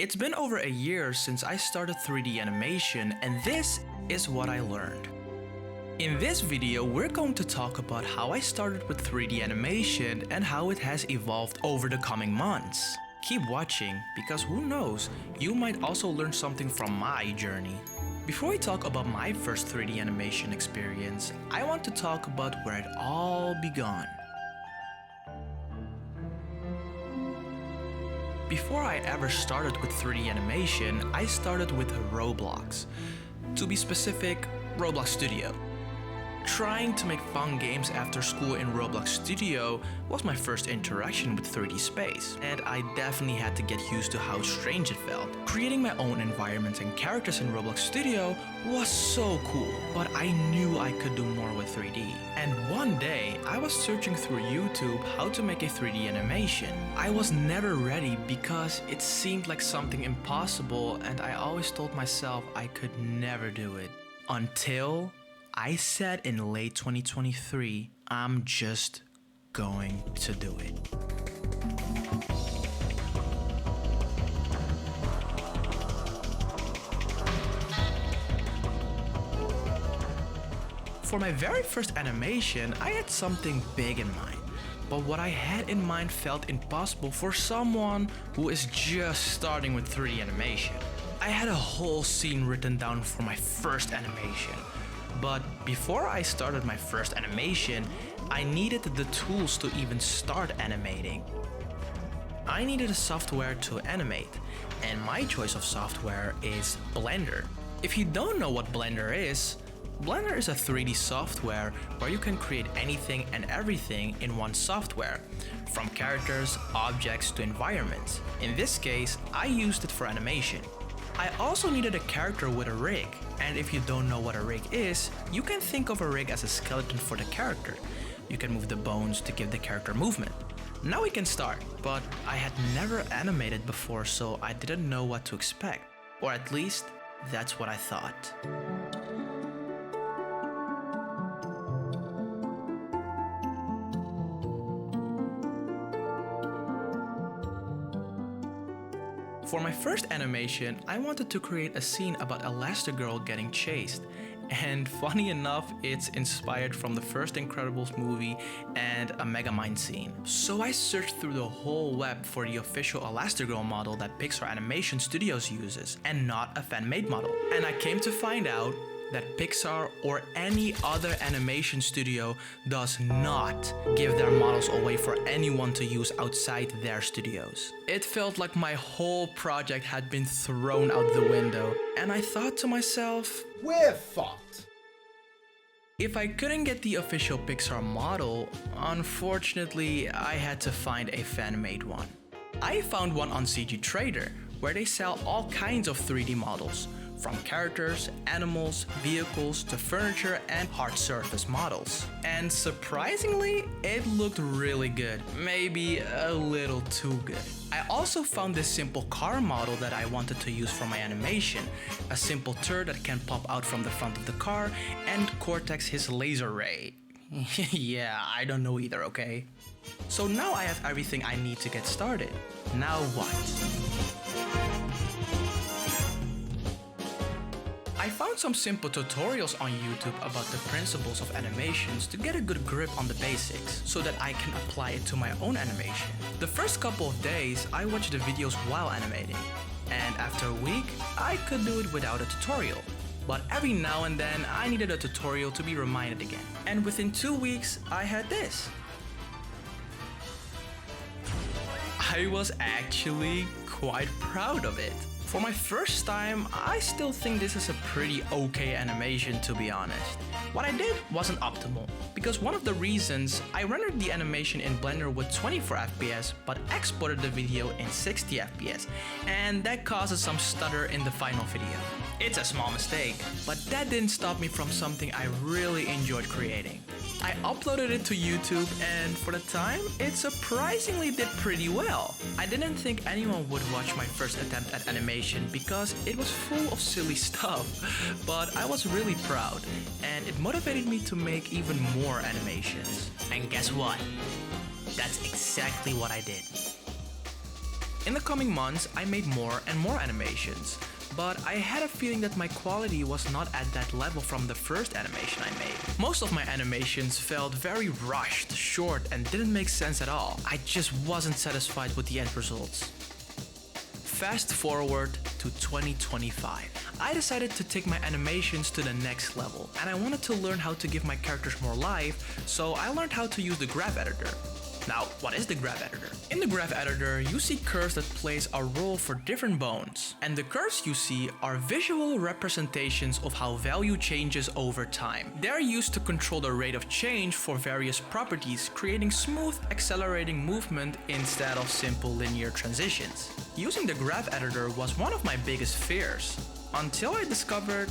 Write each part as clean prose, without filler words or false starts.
It's been over a year since I started 3D animation, and this is what I learned. In this video, we're going to talk about how I started with 3D animation and how it has evolved over the coming months. Keep watching, because who knows, you might also learn something from my journey. Before we talk about my first 3D animation experience, I want to talk about where it all began. Before I ever started with 3D animation, I started with Roblox. To be specific, Roblox Studio. Trying to make fun games after school in Roblox Studio was my first interaction with 3D space, and I definitely had to get used to how strange it felt. Creating my own environments and characters in Roblox Studio was so cool, but I knew I could do more with 3D. And one day, I was searching through YouTube how to make a 3D animation. I was never ready because it seemed like something impossible, and I always told myself I could never do it. Until I said in late 2023, I'm just going to do it. For my very first animation, I had something big in mind. But what I had in mind felt impossible for someone who is just starting with 3D animation. I had a whole scene written down for my first animation. But before I started my first animation, I needed the tools to even start animating. I needed a software to animate, and my choice of software is Blender. If you don't know what Blender is a 3D software where you can create anything and everything in one software, from characters, objects to environments. In this case, I used it for animation. I also needed a character with a rig, and if you don't know what a rig is, you can think of a rig as a skeleton for the character. You can move the bones to give the character movement. Now we can start, but I had never animated before, so I didn't know what to expect. Or at least, that's what I thought. For my first animation, I wanted to create a scene about Elastigirl getting chased. And funny enough, it's inspired from the first Incredibles movie and a Megamind scene. So I searched through the whole web for the official Elastigirl model that Pixar Animation Studios uses, and not a fan-made model. And I came to find out that Pixar or any other animation studio does not give their models away for anyone to use outside their studios. It felt like my whole project had been thrown out the window, and I thought to myself, we're fucked. If I couldn't get the official Pixar model, unfortunately I had to find a fan-made one. I found one on CG Trader, where they sell all kinds of 3D models, from characters, animals, vehicles, to furniture and hard surface models. And surprisingly, it looked really good, maybe a little too good. I also found this simple car model that I wanted to use for my animation, a simple turd that can pop out from the front of the car and Cortex his laser ray. Yeah, I don't know either, okay? So now I have everything I need to get started. Now what? I found some simple tutorials on YouTube about the principles of animations to get a good grip on the basics, so that I can apply it to my own animation. The first couple of days, I watched the videos while animating, and after a week, I could do it without a tutorial. But every now and then, I needed a tutorial to be reminded again. And within 2 weeks, I had this. I was actually quite proud of it. For my first time, I still think this is a pretty okay animation, to be honest. What I did wasn't optimal, because one of the reasons I rendered the animation in Blender with 24 FPS but exported the video in 60 FPS, and that causes some stutter in the final video. It's a small mistake, but that didn't stop me from something I really enjoyed creating. I uploaded it to YouTube, and for the time, it surprisingly did pretty well. I didn't think anyone would watch my first attempt at animation because it was full of silly stuff, but I was really proud, and it motivated me to make even more animations. And guess what? That's exactly what I did. In the coming months, I made more and more animations, but I had a feeling that my quality was not at that level from the first animation I made. Most of my animations felt very rushed, short, and didn't make sense at all. I just wasn't satisfied with the end results. Fast forward to 2025. I decided to take my animations to the next level, and I wanted to learn how to give my characters more life, so I learned how to use the graph editor. Now, what is the graph editor? In the graph editor, you see curves that plays a role for different bones. And the curves you see are visual representations of how value changes over time. They are used to control the rate of change for various properties, creating smooth, accelerating movement instead of simple linear transitions. Using the graph editor was one of my biggest fears, until I discovered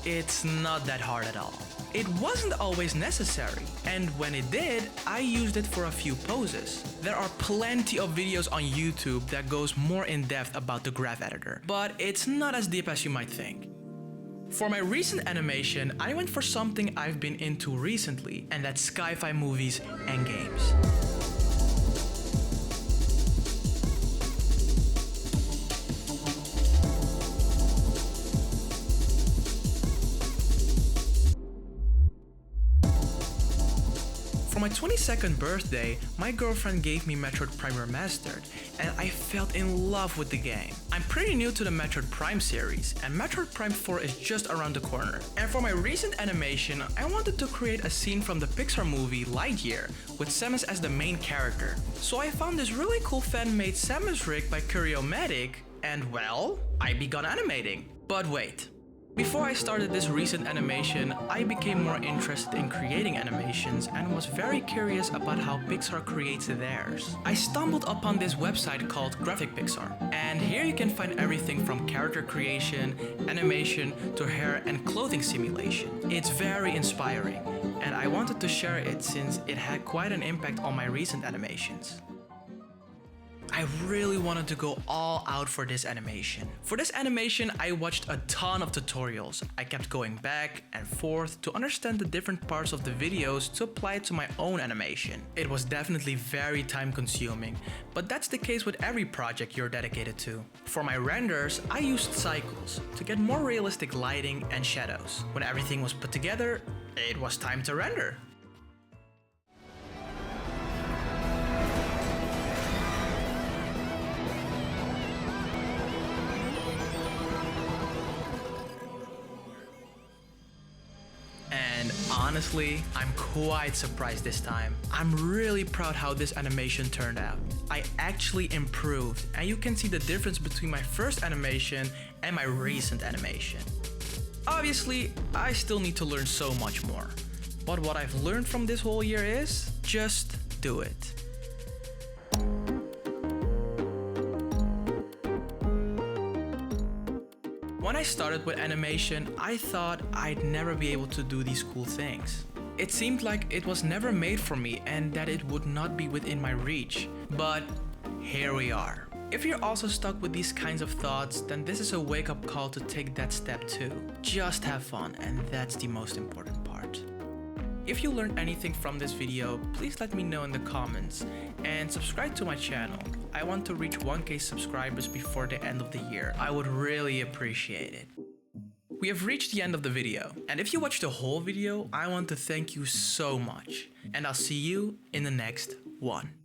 it's not that hard at all. It wasn't always necessary, and when it did, I used it for a few poses. There are plenty of videos on YouTube that goes more in depth about the graph editor, but it's not as deep as you might think. For my recent animation, I went for something I've been into recently, and that's sci-fi movies and games. For my 22nd birthday, my girlfriend gave me Metroid Prime Remastered, and I fell in love with the game. I'm pretty new to the Metroid Prime series, and Metroid Prime 4 is just around the corner. And for my recent animation, I wanted to create a scene from the Pixar movie Lightyear, with Samus as the main character. So I found this really cool fan-made Samus rig by Curiomatic, and well, I began animating. But wait. Before I started this recent animation, I became more interested in creating animations and was very curious about how Pixar creates theirs. I stumbled upon this website called Graphic Pixar, and here you can find everything from character creation, animation, to hair and clothing simulation. It's very inspiring, and I wanted to share it since it had quite an impact on my recent animations. I really wanted to go all out for this animation. For this animation, I watched a ton of tutorials. I kept going back and forth to understand the different parts of the videos to apply it to my own animation. It was definitely very time consuming, but that's the case with every project you're dedicated to. For my renders, I used cycles to get more realistic lighting and shadows. When everything was put together, it was time to render. And honestly, I'm quite surprised this time. I'm really proud how this animation turned out. I actually improved, and you can see the difference between my first animation and my recent animation. Obviously, I still need to learn so much more. But what I've learned from this whole year is, just do it. When I started with animation, I thought I'd never be able to do these cool things. It seemed like it was never made for me and that it would not be within my reach. But here we are. If you're also stuck with these kinds of thoughts, then this is a wake-up call to take that step too. Just have fun, and that's the most important part. If you learned anything from this video, please let me know in the comments and subscribe to my channel. I want to reach 1K subscribers before the end of the year. I would really appreciate it. We have reached the end of the video, and if you watched the whole video, I want to thank you so much. And I'll see you in the next one.